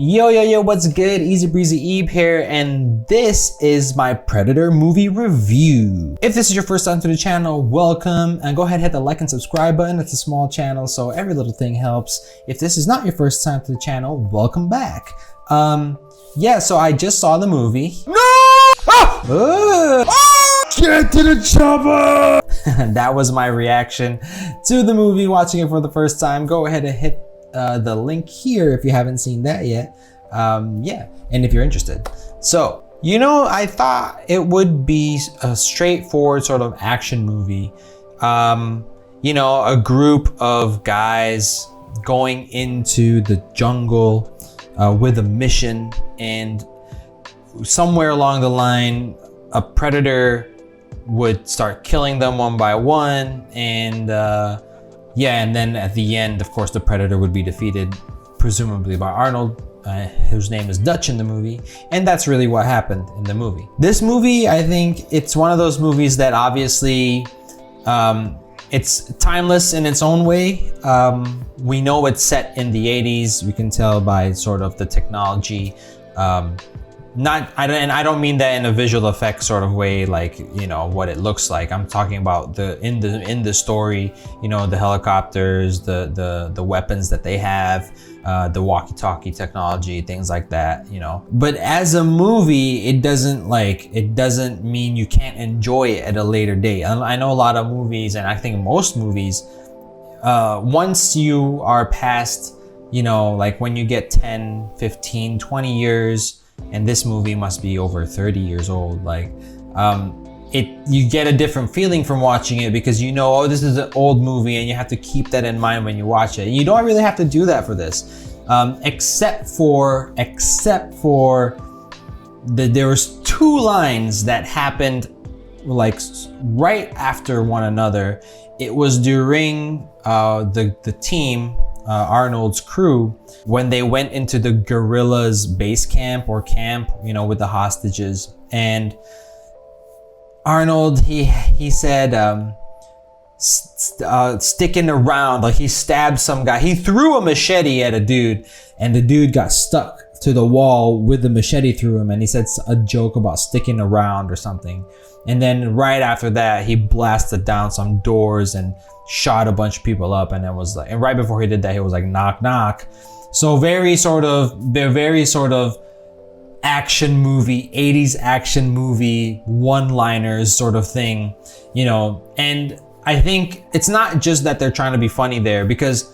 Yo, what's good? Easy Breezy Ebe here, and this is my Predator movie review. If this is your first time to the channel, welcome, and go ahead and hit the like and subscribe button. It's a small channel, so every little thing helps. If this is not your first time to the channel, welcome back. Yeah, so I just saw the movie. No! Get to the chopper! That was my reaction to the movie, watching it for the first time. Go ahead and hit the link here if you haven't seen that yet. Yeah, and if you're interested. So, I thought it would be a straightforward sort of action movie. A group of guys going into the jungle with a mission, and somewhere along the line, a predator would start killing them one by one, and and then at the end, of course, the predator would be defeated, presumably by Arnold, whose name is Dutch in the movie, and that's really what happened in the movie. This movie, I think it's one of those movies that obviously, it's timeless in its own way. We know it's set in the 80s. We can tell by sort of the technology. I don't mean that in a visual effects sort of way, like what it looks like. I'm talking about in the story, the helicopters, the weapons that they have, the walkie-talkie technology, things like that, But as a movie, it doesn't mean you can't enjoy it at a later date. I know a lot of movies, and I think most movies, once you are past, like when you get 10, 15, 20 years, and this movie must be over 30 years old, you get a different feeling from watching it, because this is an old movie, and you have to keep that in mind when you watch it. You don't really have to do that for this, except for there was two lines that happened right after one another. It was during the team, Arnold's crew, when they went into the guerrillas base camp or camp, with the hostages. And Arnold, he said, sticking around, like he stabbed some guy. He threw a machete at a dude, and the dude got stuck to the wall with the machete through him, and he said a joke about sticking around or something. And then right after that, he blasted down some doors and shot a bunch of people up, and and right before he did that, he was like, knock knock. So they're very sort of action movie, 80s action movie, one-liners sort of thing, and I think it's not just that they're trying to be funny there, because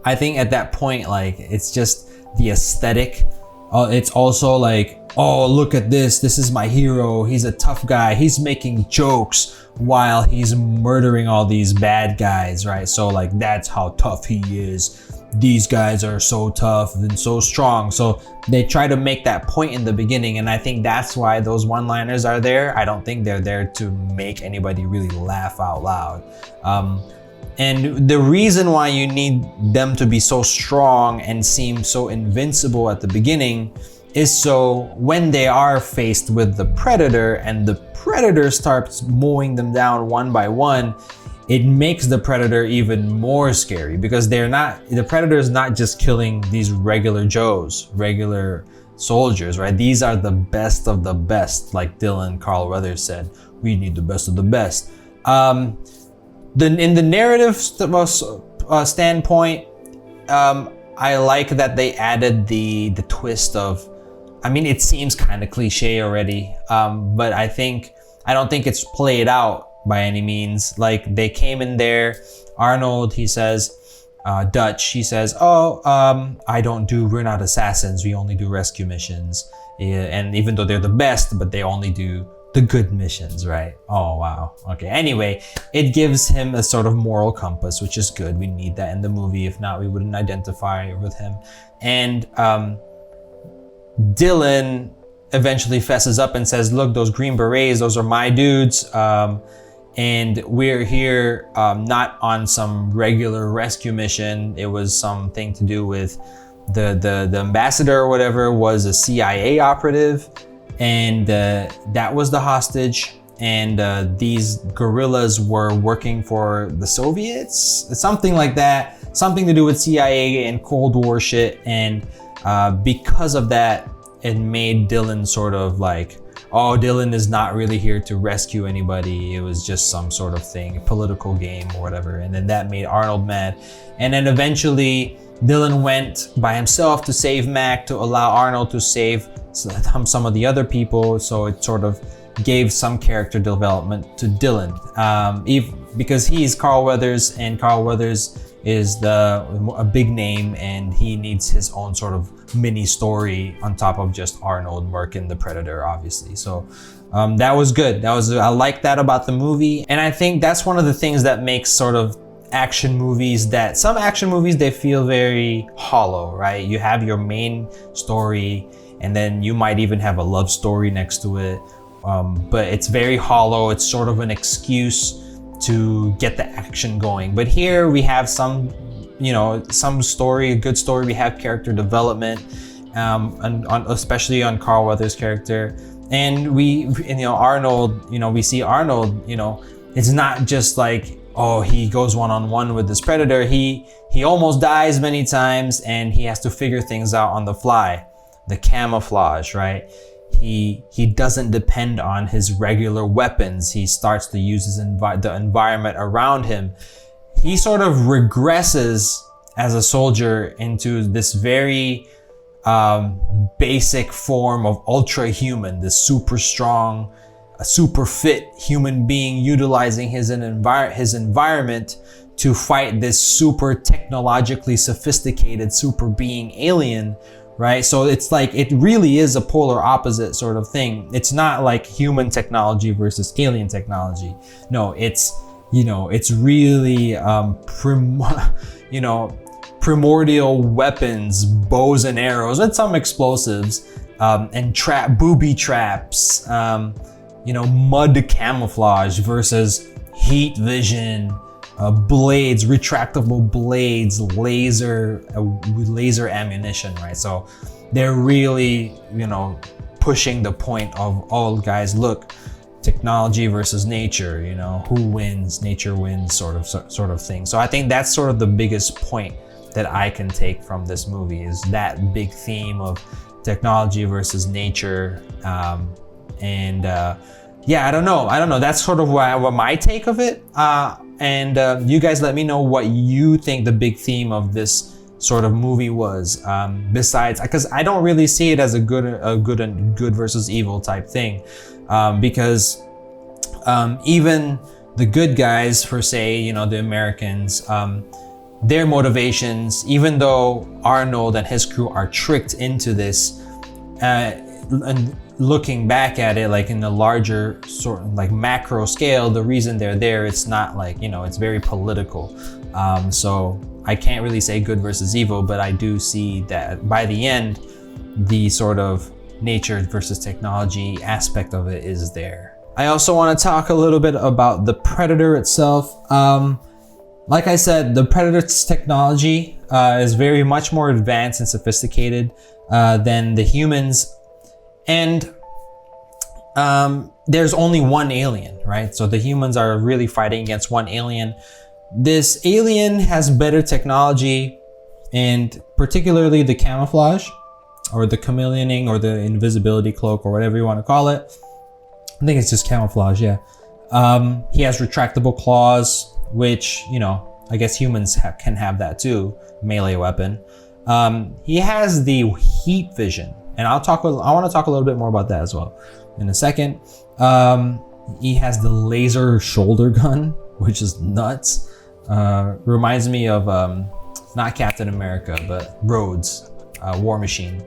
I think at that point, it's just the aesthetic. It's also like, oh, look at this is my hero, he's a tough guy, he's making jokes while he's murdering all these bad guys, right? So that's how tough he is. These guys are so tough and so strong. So they try to make that point in the beginning, and I think that's why those one-liners are there. I don't think they're there to make anybody really laugh out loud. And the reason why you need them to be so strong and seem so invincible at the beginning is so when they are faced with the predator and the predator starts mowing them down one by one, it makes the predator even more scary, because the predator is not just killing these regular Joes, regular soldiers, right? These are the best of the best, like Dillon, Carl Weathers said, we need the best of the best. In the narrative standpoint, I like that they added the twist of, it seems kind of cliche already, but I don't think it's played out by any means. They came in there, Arnold, he says, Dutch, he says, we're not assassins, we only do rescue missions. Yeah, and even though they're the best, but they only do the good missions, right? Oh, wow. Okay, anyway, it gives him a sort of moral compass, which is good. We need that in the movie. If not, we wouldn't identify with him. And Dillon eventually fesses up and says, look, those Green Berets, those are my dudes. And we're here not on some regular rescue mission. It was something to do with the ambassador or whatever was a CIA operative. And that was the hostage, and these guerrillas were working for the Soviets, something like that, something to do with CIA and Cold War shit. And Because of that, it made Dillon sort of like, oh, Dillon is not really here to rescue anybody. It was just some sort of thing, a political game or whatever. And then that made Arnold mad. And then eventually Dillon went by himself to save Mac, to allow Arnold to save some of the other people. So it sort of gave some character development to Dillon, because he's Carl Weathers, and Carl Weathers is a big name, and he needs his own sort of mini story on top of just Arnold working the Predator, obviously. So that was good. I like that about the movie, and I think that's one of the things that makes sort of action movies, that some action movies, they feel very hollow, right? You have your main story, and then you might even have a love story next to it. But it's very hollow. It's sort of an excuse to get the action going. But here we have some story, a good story. We have character development, especially on Carl Weathers' character. And Arnold, we see Arnold, it's not just like, oh, he goes one-on-one with this Predator. He almost dies many times, and he has to figure things out on the fly. The camouflage, right? He doesn't depend on his regular weapons. He starts to use the environment around him. He sort of regresses as a soldier into this very basic form of ultra human, this super strong, super fit human being, utilizing his environment to fight this super technologically sophisticated super being alien. Right? So it's like, it really is a polar opposite sort of thing. It's not like human technology versus alien technology. No, it's really primordial weapons, bows and arrows, and some explosives, and booby traps, mud camouflage versus heat vision, blades, retractable blades, laser ammunition, right? So they're really, pushing the point of, oh guys, look, technology versus nature, who wins? Nature wins, sort of thing. So I think that's sort of the biggest point that I can take from this movie, is that big theme of technology versus nature. Yeah, I don't know. That's sort of what my take of it. And you guys let me know what you think the big theme of this sort of movie was. Besides, because I don't really see it as a good versus evil type thing, because even the good guys, per se, the Americans, their motivations, even though Arnold and his crew are tricked into this, and looking back at it, like in a larger sort of like macro scale, the reason they're there, it's not like, it's very political. So I can't really say good versus evil, but I do see that by the end, the sort of nature versus technology aspect of it is there. I also want to talk a little bit about the Predator itself. Like I said, the Predator's technology is very much more advanced and sophisticated than the humans. And there's only one alien, right? So the humans are really fighting against one alien. This alien has better technology, and particularly the camouflage, or the chameleoning, or the invisibility cloak, or whatever you want to call it. I think it's just camouflage, yeah. He has retractable claws, which, I guess humans can have that too, melee weapon. He has the heat vision, and I want to talk a little bit more about that as well in a second. He has the laser shoulder gun, which is nuts. Reminds me of not Captain America, but Rhodes, War Machine.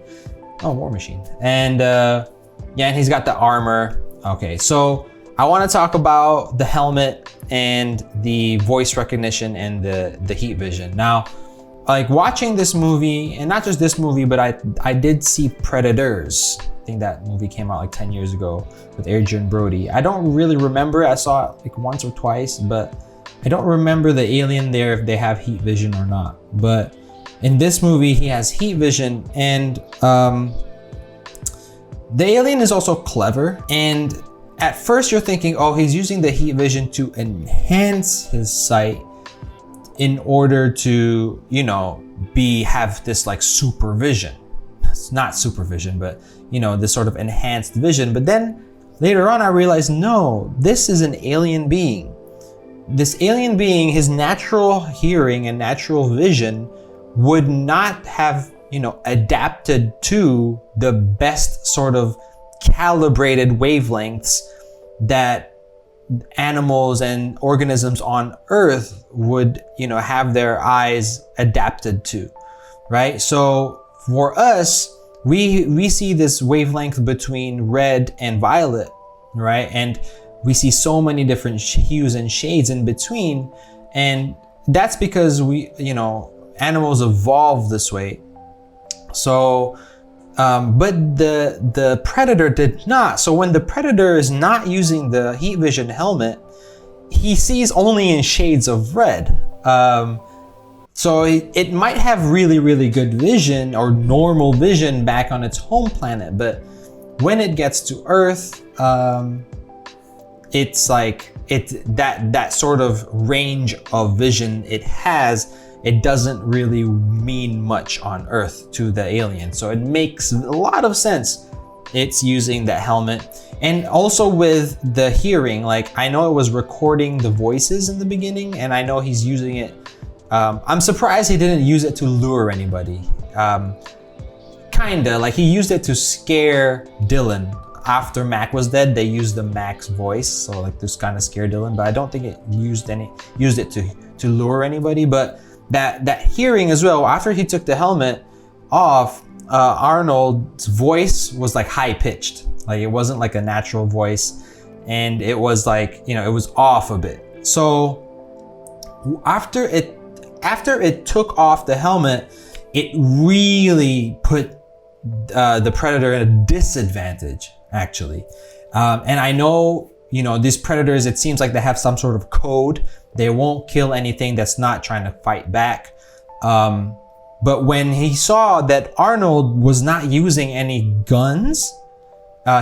Oh, War Machine. And and he's got the armor. Okay, so I want to talk about the helmet and the voice recognition and the heat vision. Now, like watching this movie, and not just this movie, but I did see Predators. I think that movie came out like 10 years ago with Adrian Brody. I don't really remember. I saw it like once or twice, but I don't remember the alien there, if they have heat vision or not. But in this movie, he has heat vision, and the alien is also clever. And at first you're thinking, oh, he's using the heat vision to enhance his sight in order to, have this like supervision, not supervision, but this sort of enhanced vision. But then later on I realized, no, this is an alien being. This alien being, his natural hearing and natural vision would not have adapted to the best sort of calibrated wavelengths that animals and organisms on Earth would have their eyes adapted to, right? So for us, we see this wavelength between red and violet, right? And we see so many different hues and shades in between, and that's because animals evolved this way. So but the predator did not. So when the predator is not using the heat vision helmet, he sees only in shades of red. So it might have really, really good vision or normal vision back on its home planet, but when it gets to Earth, it's like that sort of range of vision it has, it doesn't really mean much on Earth to the alien. So it makes a lot of sense it's using that helmet. And also with the hearing, like I know it was recording the voices in the beginning, and I know he's using it. I'm surprised he didn't use it to lure anybody. Kinda, like he used it to scare Dillon. After Mac was dead, they used the Mac's voice, so like this kind of scare Dillon, but I don't think it used it to lure anybody. But that hearing as well, after he took the helmet off, Arnold's voice was like high pitched, like it wasn't like a natural voice, and it was like it was off a bit. So after it took off the helmet, it really put the predator at a disadvantage, actually. And I know these predators, it seems like they have some sort of code. They won't kill anything that's not trying to fight back. But when he saw that Arnold was not using any guns,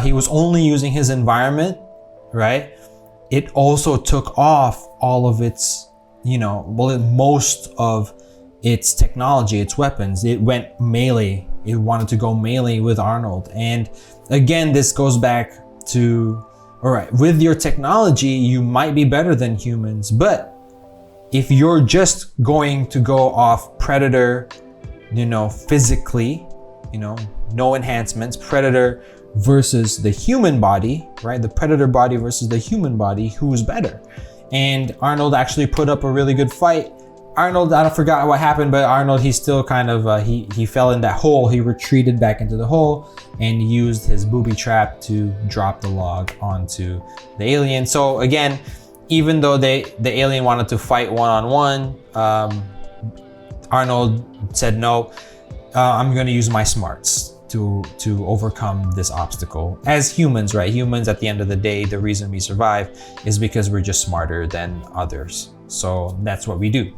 he was only using his environment, right? It also took off all of its, most of its technology, its weapons. It went melee. It wanted to go melee with Arnold. And again, this goes back to, all right, with your technology, you might be better than humans, but if you're just going to go off predator, physically, no enhancements, predator versus the human body, right? The predator body versus the human body, who's better? And Arnold actually put up a really good fight. Arnold, I forgot what happened, but Arnold, he still kind of, he fell in that hole. He retreated back into the hole and used his booby trap to drop the log onto the alien. So again, even though the alien wanted to fight one-on-one, Arnold said, no, I'm gonna use my smarts to overcome this obstacle. As humans, right? Humans, at the end of the day, the reason we survive is because we're just smarter than others. So that's what we do.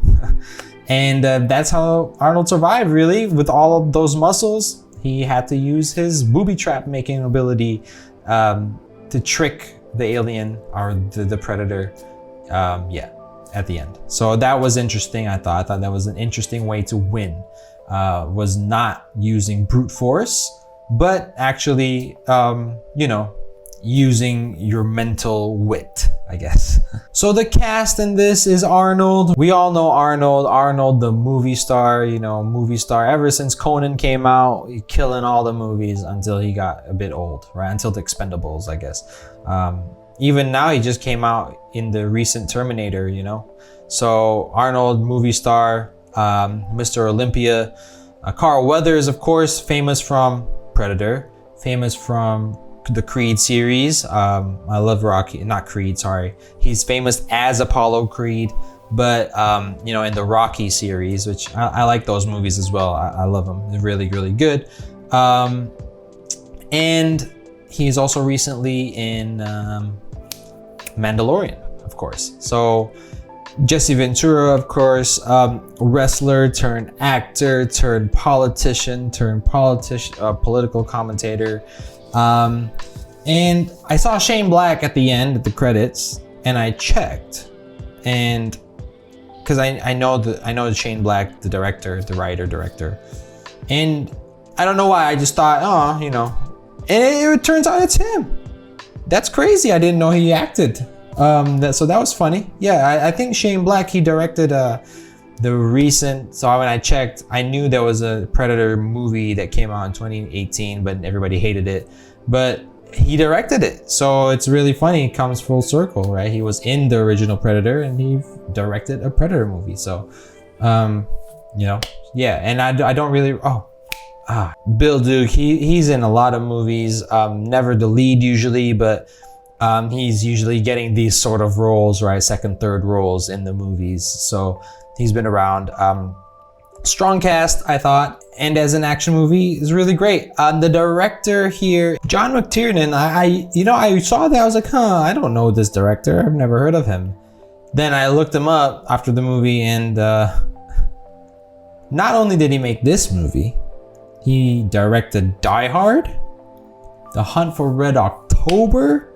And that's how Arnold survived, really, with all of those muscles. He had to use his booby trap making ability to trick the alien or the predator, at the end. So that was interesting. I thought that was an interesting way to win, was not using brute force, but actually, using your mental wit, I guess. So the cast in this is Arnold. We all know Arnold. Arnold, the movie star, ever since Conan came out, killing all the movies until he got a bit old, right? Until the Expendables, I guess. Even now, he just came out in the recent Terminator, So Arnold, movie star, Mr. Olympia. Carl Weathers, of course, famous from Predator, famous from the Creed series. I love Rocky, not Creed, sorry. He's famous as Apollo Creed, but in the Rocky series, which I like those movies as well. I love them. They're really, really good. And he's also recently in Mandalorian, of course. So Jesse Ventura, of course, wrestler turned actor turned politician turned political commentator. And I saw Shane Black at the end, at the credits, and I checked, and because I know Shane Black, the writer, director, and I don't know why. I just thought, oh, you know, and it turns out it's him. That's crazy. I didn't know he acted. So that was funny. Yeah, I think Shane Black, he directed the recent, so when I checked, I knew there was a Predator movie that came out in 2018, but everybody hated it. But he directed it. So it's really funny. It comes full circle, right? He was in the original Predator and he directed a Predator movie. So, you know, yeah. And I don't really, Bill Duke, he's in a lot of movies, never the lead usually, but he's usually getting these sort of roles, right? Second, third roles in the movies. So he's been around. Strong cast, I thought, and as an action movie is really great. The director here, John McTiernan, I saw that, I was like, I don't know this director. I've never heard of him. Then I looked him up after the movie, and not only did he make this movie, he directed Die Hard, The Hunt for Red October,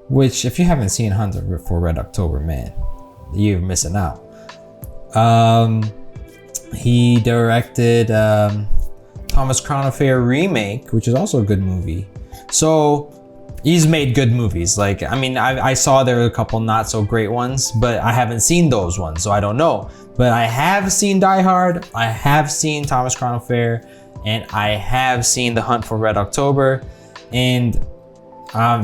which if you haven't seen Hunt for Red October, man, you're missing out. He directed Thomas Crown Affair remake, which is also a good movie. So he's made good movies. Like, I mean, I saw there were a couple not so great ones, but I haven't seen those ones, so I don't know. But I have seen Die Hard, I have seen Thomas Crown Affair, and I have seen The Hunt for Red October, and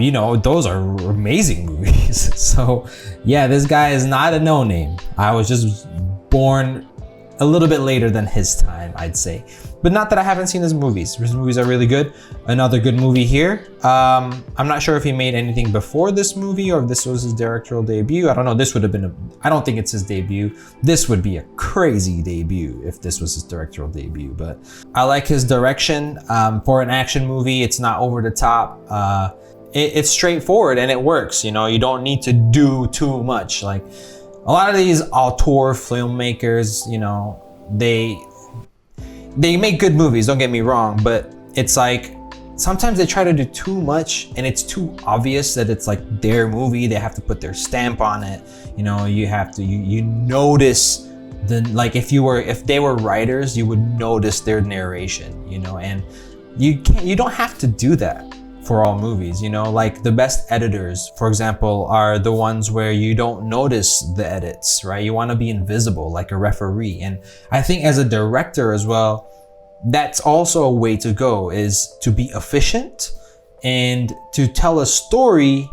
you know, those are amazing movies. So yeah, this guy is not a no-name. I was just born a little bit later than his time, I'd say. But not that I haven't seen his movies. His movies are really good. Another good movie here. I'm not sure if he made anything before this movie or if this was his directorial debut. I don't know. This would have been I don't think it's his debut. This would be a crazy debut if this was his directorial debut. But I like his direction. For an action movie, it's not over the top. It's straightforward and it works. You know, you don't need to do too much. Like, a lot of these auteur filmmakers, you know, they make good movies, don't get me wrong, but it's like sometimes they try to do too much and it's too obvious that it's like their movie. They have to put their stamp on it. You know, you have to, you notice like if they were writers, you would notice their narration, you know, and you don't have to do that for all movies, you know, like the best editors, for example, are the ones where you don't notice the edits, right? You want to be invisible, like a referee. And I think as a director as well, that's also a way to go, is to be efficient and to tell a story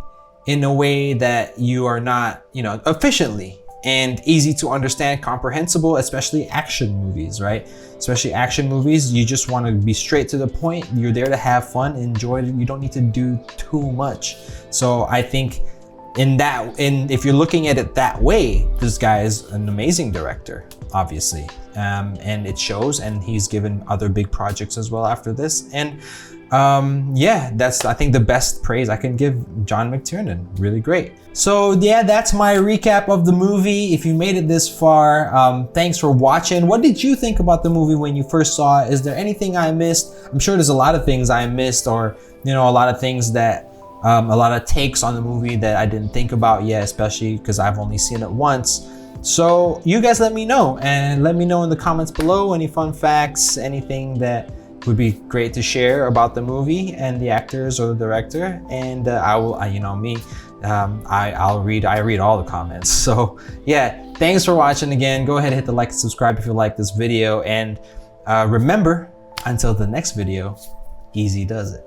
in a way that you are not, you know, efficiently and easy to understand, comprehensible, especially action movies, right? Especially action movies, you just want to be straight to the point. You're there to have fun, enjoy it. You don't need to do too much. So I think if you're looking at it that way, this guy is an amazing director, obviously. And it shows, and he's given other big projects as well after this. And yeah, that's, I think, the best praise I can give John McTiernan. Really great. So yeah, that's my recap of the movie. If you made it this far, thanks for watching. What did you think about the movie when you first saw it? Is there anything I missed? I'm sure there's a lot of things I missed, or, you know, a lot of things that, a lot of takes on the movie that I didn't think about yet, especially because I've only seen it once. So you guys let me know, and let me know in the comments below any fun facts, anything that would be great to share about the movie and the actors or the director. And I will, you know me, I read all the comments. So yeah, thanks for watching again. Go ahead and hit the like and subscribe if you like this video. And remember, until the next video, Eazy does it.